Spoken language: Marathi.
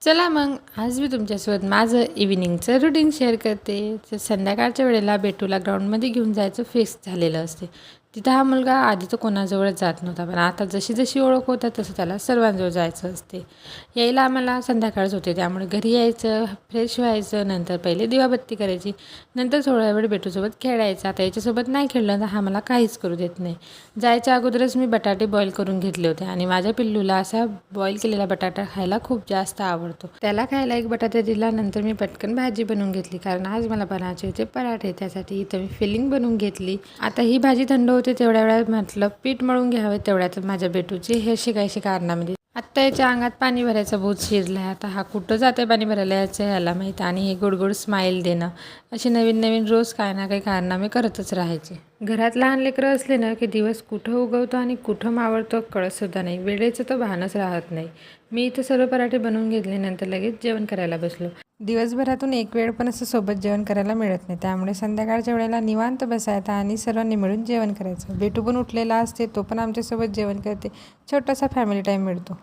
चला मग आज मी तुमच्यासोबत माझं इव्हिनिंगचं रुटीन शेअर करते. तर संध्याकाळच्या वेळेला बेटूला ग्राउंडमध्ये घेऊन जायचं फिक्स झालेलं असते. तिथं हा मुलगा आधी तर कोणाजवळच जात नव्हता, पण आता जशी जशी ओळख होतात तसं त्याला सर्वांजवळ जायचं असते. यायला आम्हाला संध्याकाळच होते, त्यामुळे घरी यायचं, फ्रेश व्हायचं, नंतर पहिले दिवाबत्ती करायची, नंतर थोडा वेळ बेटूसोबत खेळायचं. आता याच्यासोबत नाही खेळलं तर हा मला काहीच करू देत नाही. जायच्या अगोदरच मी बटाटे बॉईल करून घेतले होते आणि माझ्या पिल्लूला असा बॉईल केलेला बटाटा खायला खूप जास्त आवडतो. त्याला खायला एक बटाटा दिला, नंतर मी पटकन भाजी बनवून घेतली, कारण आज मला बनायचे होते पराठे. त्यासाठी इथं मी फिलिंग बनवून घेतली. आता ही भाजी थंड होते तेवढ्या वेळात म्हटलं पीठ मळून घ्यावं. तेवढ्यात माझ्या बेटूची हे शिकायची कारणामध्ये आत्ता याच्या अंगात पाणी भरायचा भूत शिरलाय. आता हा कुठं जाते पाणी भरायला याचं ह्याला माहीत. आणि हे गोड गोड स्माईल देणं, असे नवीन नवीन रोज काही ना काही कारनामे करतच राहायचे. घरात लहान लेकरं असले ना की दिवस कुठं उगवतो आणि कुठं मावळतो कळतसुद्धा नाही. वेळेचं तर भानच राहत नाही. मी इथं सर्व पराठे बनवून घेतले, नंतर लगेच जेवण करायला बसलो. दिवसभरातून एक वेळ पण असं सोबत जेवण करायला मिळत नाही, त्यामुळे संध्याकाळच्या वेळेला निवांत बसायचं आणि सर्वांनी मिळून जेवण करायचं. बेटू पण उठलेला असते, तो पण आमच्यासोबत जेवण करते. छोटासा फॅमिली टाईम मिळतो.